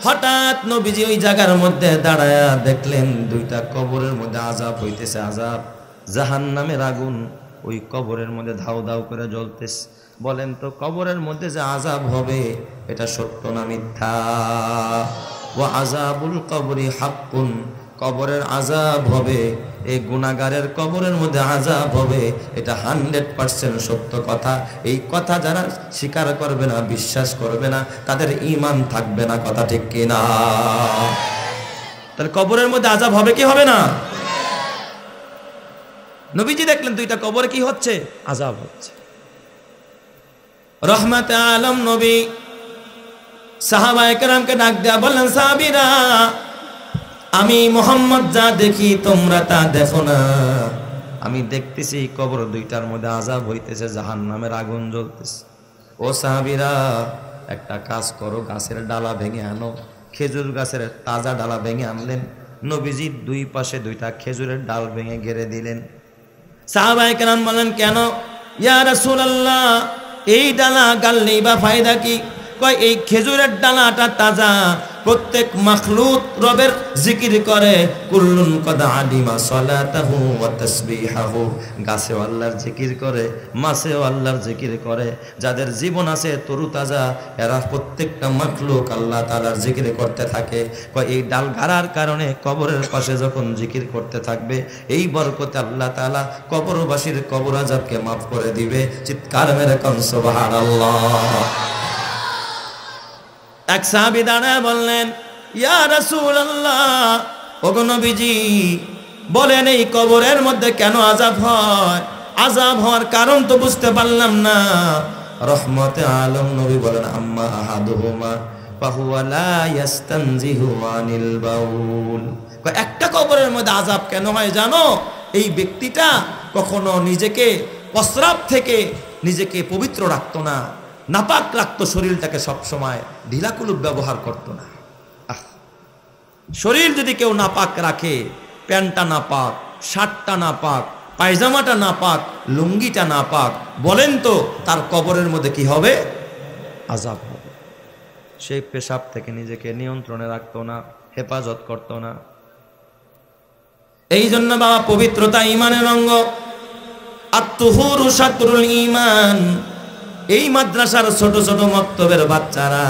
হঠাৎ নবীজি ওই জায়গার মধ্যে দাঁড়ায়া দেখলেন 2টা কবরের মধ্যে আযাব হইতেছে। আযাব, জাহান্নামের আগুন ওই কবরের মধ্যে ধাউ ধাউ করে জ্বলতেছে। বলেন তো কবরের মধ্যে যে আযাব হবে এটা সত্য না মিথ্যা? ওয়া আযাবুল কবরি হাক্কুন, কবরের আযাব হবে, এই গুনাহগারের কবরের মধ্যে আযাব হবে, এটা 100% সত্য কথা। এই কথা যারা স্বীকার করবে না, বিশ্বাস করবে না, তাদের ঈমান থাকবে না। কথা ঠিক কিনা? তাহলে কবরের মধ্যে আযাব হবে কি হবে না? নবীজি দেখলেন 2টা কবরে কি হচ্ছে? আযাব হচ্ছে। রহমাতে আলম নবী সাহাবায়ে কেরামকে ডাক দেয়া বললেন, সাহাবীরা, আমি মুহাম্মদ যা দেখি তোমরা তা দেখো না। আমি দেখতেছি কবর 2টার মধ্যে আযাব হইতেছে, জাহান্নামের আগুন জ্বলতেছে। ও সাহাবীরা, একটা কাজ করো, গাছের ডালা ভেঙে আনো। খেজুর গাছের তাজা ডালা ভেঙে আনলেন। নবীজি 2 পাশে 2টা খেজুরের ডাল ভেঙে গেড়ে দিলেন। সাহাবায়ে কেরাম বলেন, কেন ইয়া রাসূলুল্লাহ, এই ডালা গাললেই বা ফায়দা কি? কয় এই খেজুরের ডালাটা তাজা, প্রত্যেক মাখলুক রবের জিকির করে। কুল্লুন কদ আলিমা সালাতাহু ওয়া তাসবিহাহু, গাছেও আল্লাহর জিকির করে, মাছেও আল্লাহর জিকির করে। যাদের জীবন আছে তরুতাজা, এরা প্রত্যেকটা মাখলুক আল্লাহ তাআলার জিকির করতে থাকে। এই ডাল গাড়ার কারণে কবরের পাশে যখন জিকির করতে থাকবে, এই বরকতে আল্লাহ তাআলা কবরবাসীর কবর আযাবকে মাফ করে দিবে। চিৎকার মেরে কোন সুবহানাল্লাহ। এক সাহাবী দাঁড়ায় বললেন, ইয়া রাসূলুল্লাহ, ওগো নবীজি বলেন এই কবরের মধ্যে কেন আযাব হয়? আযাব হওয়ার কারণ তো বুঝতে পারলাম না। রহমতে আলম নবী বলেন, আম্মা আহাদুহুমা ফাহুয়া লা ইয়াস্তানজিহু আনিল বাউল। একটা কবরের মধ্যে আযাব কেন হয় জানো? এই ব্যক্তিটা কখনো নিজেকে প্রস্রাব থেকে নিজেকে পবিত্র রাখতো না, নাপাক রাখতো শরীরটাকে, সবসময় ঢিলাকুলুপ ব্যবহার করতো না। শরীর যদি কেউ নাপাক রাখে, প্যান্টটা নাপাক, শার্টটা নাপাক, পায়জামাটা নাপাক, লুঙ্গিটা নাপাক, বলেন তো তার কবরের মধ্যে কি হবে? আযাব হবে। সেই পেশাব থেকে নিজেকে নিয়ন্ত্রণে রাখতো না, হেফাজত করতো না। এই জন্য বাবা, পবিত্রতা ঈমানের অঙ্গ। আত-তুহুরু শাতরুল ঈমান। এই মাদ্রাসার ছোট ছোট মক্তবের বাচ্চারা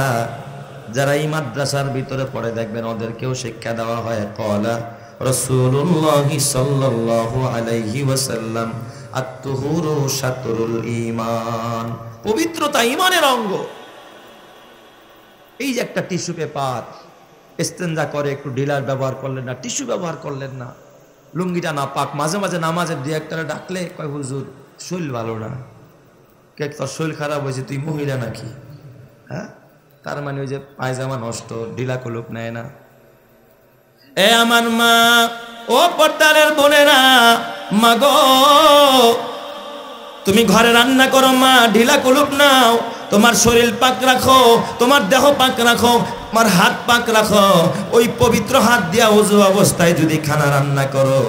যারা এই মাদ্রাসার ভিতরে পড়ে, দেখবেন ওদেরকেও শিক্ষা দেওয়া হয়। ক্বালা রাসূলুল্লাহ সাল্লাল্লাহু আলাইহি ওয়াসাল্লাম, আত-তুহুরু শাতরুল ঈমান। পবিত্রতা ঈমানের অঙ্গ। এই যে একটা টিস্যু পেপার, ইস্তেঞ্জা করে একটু ঢিলার ব্যবহার করলেন না, টিস্যু ব্যবহার করলেন না, লুঙ্গিটা নাপাক, মাঝে মাঝে নামাজের ডিরেক্টরে ডাকলে কয় হুজুর শরীর ভালো না। কে তোর শরীর খারাপ হয়েছে, তুই মহিলা নাকি? হ্যাঁ, তার মানে ওই যে পায়জামা নষ্ট, ঢিলা কলুপ নেয় না। এ আমার মা, ও পর্দারের বোনেরা, মা গো তুমি ঘরে রান্না করো মা, ঢিলা কলুপ নাও, তোমার শরীর পাক রাখো, তোমার দেহ পাক রাখো, তোমার হাত পাক রাখো। ওই পবিত্র হাত দিয়া ওযু অবস্থায় যদি খানা রান্না করো,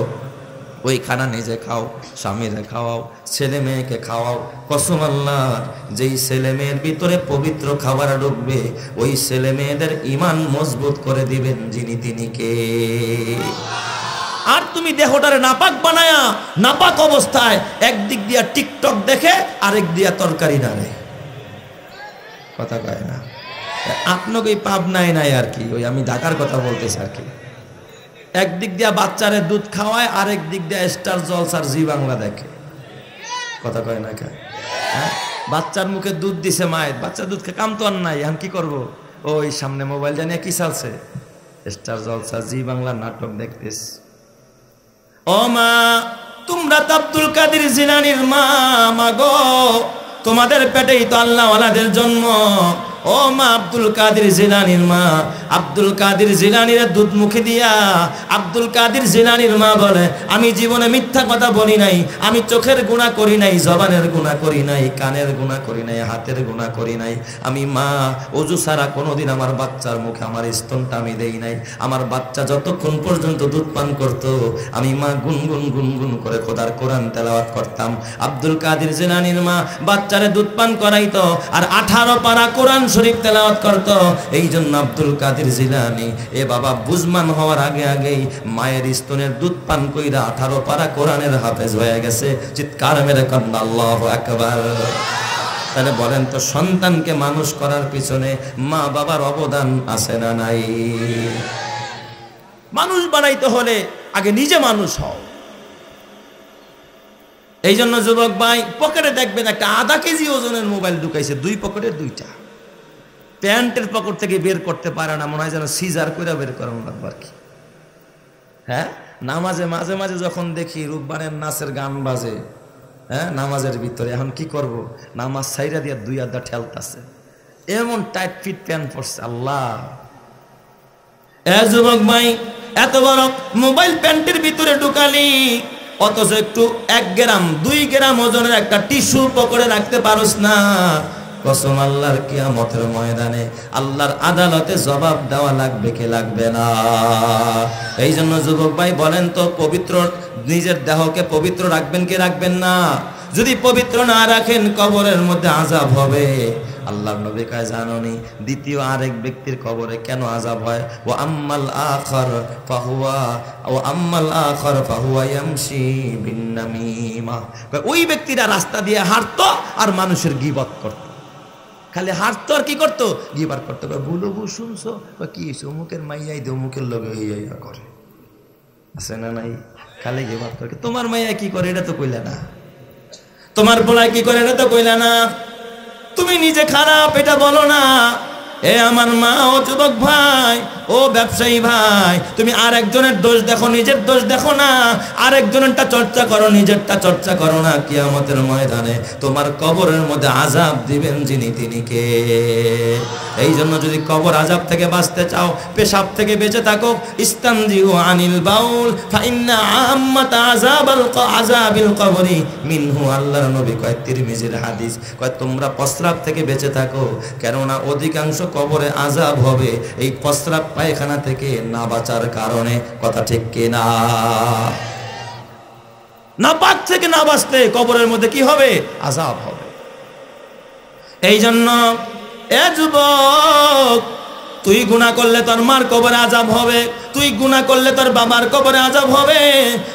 ওই খানা নিজে খাও, স্বামীরে খাওয়াও, ছেলে মেয়েকে খাওয়াও। কসম আল্লাহর, যেই ছেলে মেয়ের ভিতরে পবিত্র খাবার ঢুকবে, ওই ছেলে মেয়েদের ঈমান মজবুত করে দিবেন যিনি, তিনি কে? আর তুমি দেহটারে নাপাক বানায়া, নাপাক অবস্থায় একদিক দিয়া টিকটক দেখে, আরেক দিয়া তরকারি নাড়ে, কথা কয় না। আপনাকে এই পাপ নাই নাই আর কি, ওই আমি ঢাকার কথা বলতেছি আর কি। একদিক দিয়া বাচ্চারে দুধ খাওয়ায়, আরেক দিক দিয়া স্টার জলসার জি বাংলা দেখে, কথা কয় না কে? হ্যাঁ, বাচ্চার মুখে দুধ দিছে মায়ের, বাচ্চা দুধ খেয়ে কাম তো আর নাই, এখন কি করবো? ওই সামনে মোবাইল জানিয়ে কি চালছে, স্টার জলসা জি বাংলা নাটক দেখতেছ। ও মা, তোমরা তো আব্দুল কাদের জিলানীর মা, মা গো তোমাদের পেটেই তো আল্লাহওয়ালাদের জন্ম। ও মা, আব্দুল কাদের জিলানীর মা, আব্দুল কাদের জিলানীর দুধ মুখে দিয়া আব্দুল কাদের জিলানীর মা বলে, আমি জীবনে মিথ্যা কথা বলি নাই, আমি চোখের গুনাহ করি নাই, জবানের গুনাহ করি নাই, কানের গুনাহ করি নাই, হাতের গুনাহ করি নাই। আমি মা ওযু ছাড়া কোনোদিন আমার বাচ্চার মুখে আমার স্তনটা আমি দেই নাই। আমার বাচ্চা যতক্ষণ পর্যন্ত দুধ পান করত, আমি মা গুনগুন গুনগুন করে খোদার কোরআন তেলাওয়াত করতাম। আব্দুল কাদের জিলানীর মা বাচ্চারে দুধ পান করাইতো, আর 18 পারা কোরআন শরীফ তেলাওয়াত করত। এই জন্য আব্দুল কাদের জিলানী এ বাবা বুঝমান হওয়ার আগে আগেই মায়ের স্তনের দুধ পান কইরা 18 পারা কোরআনের হাফেজ হয়ে গেছে। চিৎকার মেরে কন্না আল্লাহু আকবার। তাহলে বলেন তো, সন্তানকে মানুষ করার পিছনে মা বাবার অবদান আছে না নাই? মানুষ বানাইতে হলে আগে নিজে মানুষ হও। এই জন্য যুবক ভাই, পকেটে দেখবেন একটা আধা কেজি ওজনের মোবাইল ঢুকাইছে, 2 পকেটে 2টা, প্যান্টের পকেট থেকে বের করতে পারে না, মনে হয় যেন সিজার করে বের করানো লাগবে আর কি। হ্যাঁ, নামাজে মাঝে মাঝে যখন দেখি রূপবানের নাচের গান বাজে, হ্যাঁ নামাজের ভিতরে, এখন কি করব, নামাজ ছাইরা দিয়ে 2 আধা ঠেলতাছে, এমন টাইট ফিট প্যান্ট পরছে। আল্লাহ, এ যুবক ভাই, এত বড় মোবাইল প্যান্টের ভিতরে ঢুকালি, অথচ একটু 1 গ্রাম 2 গ্রাম ওজনের একটা টিস্যু পকেটে রাখতে পারোস না। কসম আল্লাহর কিয়ামতের ময়দানে আল্লাহর আদালতে জবাব দেওয়া লাগবে কি লাগবে না? এই জন্য যুবক ভাই বলেন তো, পবিত্র নিজের দেহকে পবিত্র রাখবেন কি রাখবেন না? যদি পবিত্র না রাখেন, কবরের মধ্যে আযাব হবে। আল্লাহর নবী কয় জানোনি দ্বিতীয় আরেক ব্যক্তির কবরে কেন আযাব হয়? ও আম্মাল আখার ফাহুয়া ইয়ামশি বিন নামিমা, ওই ব্যক্তিরা রাস্তা দিয়ে হাঁটতো আর মানুষের গীবত করত, খালি হাঁটতো আর কি করতো? গীবত করতো। বুলু শুনছো বা কি অমুকের মাইয়াই দে অমুকের লগে হইয়া করে, আছে না নাই? খালি গীবত করে। তোমার মাইয়া কি করে এটা তো কইলা না, তোমার পোলায় কি করে এটা তো কইলা না, তুমি নিজে খারাপ এটা বলো না। এ আমার মা, ও যুবক ভাই, ও ব্যবসায়ী ভাই, তুমি আরেকজনের দোষ দেখো, নিজের দোষ দেখো না। আরেকজনেরটা চর্চা করো, নিজেরটা চর্চা করো না। কিয়ামতের ময়দানে তোমার কবরের মধ্যে আযাব দিবেন যিনি, তিনি কে? এই জন্য যদি কবর আযাব থেকে বাঁচতে চাও, পেশাব থেকে বেঁচে থাকো, ইস্তানজিউ আনিল বাউল ফাইন্না আম্মাতা আযাবিল কবরি মিনহু। আল্লাহর নবী কয়, তিরমিজির হাদিস, কয় তোমরা প্রস্রাব থেকে বেঁচে থাকো, কেননা অধিকাংশ কবরে আযাব হবে এই প্রস্রাব পায়খানা থেকে না বাঁচার কারণে। কথা ঠিক কিনা? না পাক থেকে না বাঁচতে কবরের মধ্যে কি হবে? আযাব হবে। এই জন্য এ যুবক, তুই গুনাহ করলে তোর মার কবরে আযাব হবে, তুই গুনাহ করলে তোর বাবার কবরে আযাব হবে।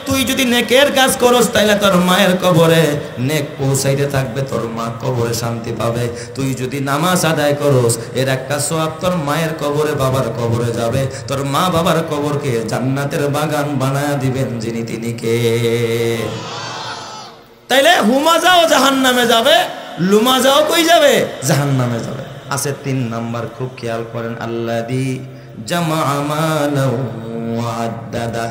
তুই যদি নেকের কাজ করস তাইলে তোর মায়ের কবরে নেক পৌঁছাইতে থাকবে, তোর মা কবরে শান্তি পাবে। তুই যদি নামাজ আদায় করস, এর একটা সওয়াব তোর মায়ের কবরে, বাবার কবরে যাবে। তোর মা বাবার কবরকে জান্নাতের বাগান বানায় দিবেন যিনি, তিনি কে? তাইলে হুমাজাও জাহান্নামে যাবে, লুমাজাও কই যাবে? জাহান্নামে যাবে। আছে 3 নাম্বার, খুব খেয়াল করেন, আল্লাযী জামাআ মালাহু ওয়া আদ্দাদা।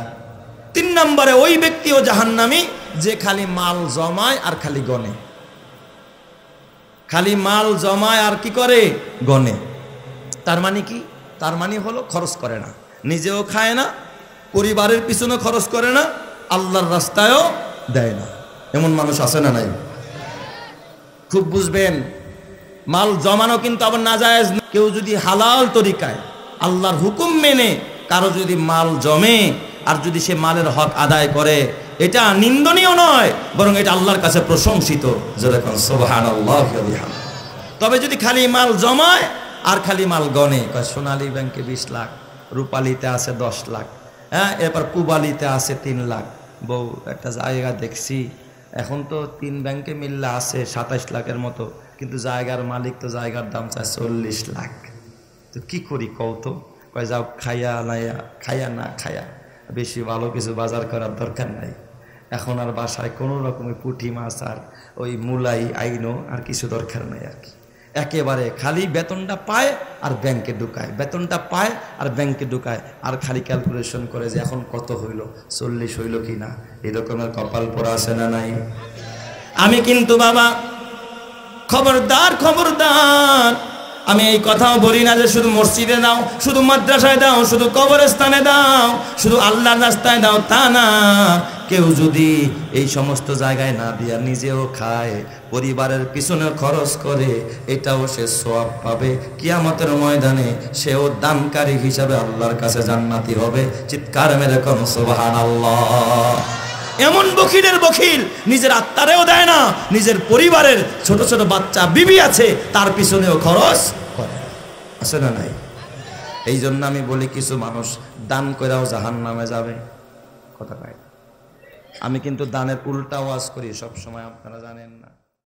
3 নম্বরে ওই ব্যক্তিও জাহান্নামী যে খালি মাল জমায় আর খালি গনে। খালি মাল জমায় আর কি করে? গনে। তার মানে কি? তার মানে হলো খরচ করে না, নিজেও খায় না, পরিবারের পিছনে খরচ করে না, আল্লাহর রাস্তায়ও দেয় না। এমন মানুষ আছে না নাই? খুব বুঝবেন, মাল জমানো কিন্তু আবার নাজায়েজ না। কেউ যদি হালাল তরিকায় আল্লাহর হুকুম মেনে কারো যদি মাল জমে আর যদি সে মালের হক আদায় করে, এটা নিন্দনীয় নয়, বরং এটা আল্লাহর কাছে প্রশংসিত। যেরকম সুবহানাল্লাহ। তবে যদি খালি মাল জমায় আর খালি মাল গনে, সোনালী ব্যাংকে 20 লাখ, রূপালীতে আছে 10 লাখ, হ্যাঁ, এরপর পুবালিতে আছে 3 লাখ। বউ একটা জায়গা দেখছি, এখন তো 3 ব্যাংকে মিললে আছে 27 লাখের মতো, কিন্তু জায়গার মালিক তো জায়গার দাম চায় 40 লাখ। তো কি করি কও তো? কয় যাও, খাইয়া না খাইয়া বেশি ভালো কিছু বাজার করার দরকার নাই। এখন আর বাসায় কোনো রকমের পুঁটি মাছ আর ওই মুলাই আইনো আর কিছু দরকার নাই আর কি। একেবারে খালি বেতনটা পায় আর ব্যাংকে ঢুকায়, বেতনটা পায় আর ব্যাংকে ঢুকায়, আর খালি ক্যালকুলেশন করে যে এখন কত হইল, 40 হইল কি না। এরকমের কপাল পড়া আছে না নাই? আমি কিন্তু বাবা খবরদার, খবরদার, আমি এই কথাও বলি না যে শুধু মসজিদে দাও, শুধু মাদ্রাসায় দাও, শুধু কবরস্থানে দাও, শুধু আল্লাহর রাস্তায় দাও, তা না। কেউ যদি এই সমস্ত জায়গায় না দিয়া নিজেও খায়, পরিবারের পিছনে খরচ করে, এটাও সে সওয়াব পাবে। কিয়ামতের ময়দানে সেও দানকারী হিসাবে আল্লাহর কাছে জান্নাতি হবে। চিৎকার মেরে কোন সুবহানাল্লাহ। এমন বখিলের বখিল, নিজের আত্মারেও দেয় না, নিজের পরিবারের ছোট ছোট বাচ্চা বিবি আছে তার পিছনেও খরচ করে, আছে না নাই? এই জন্য আমি বলি, কিছু মানুষ দান করেও জাহান্নামে যাবে। কথা কয়। আমি কিন্তু দানের উল্টা ওয়াজ করি সব সময়, আপনারা জানেন না।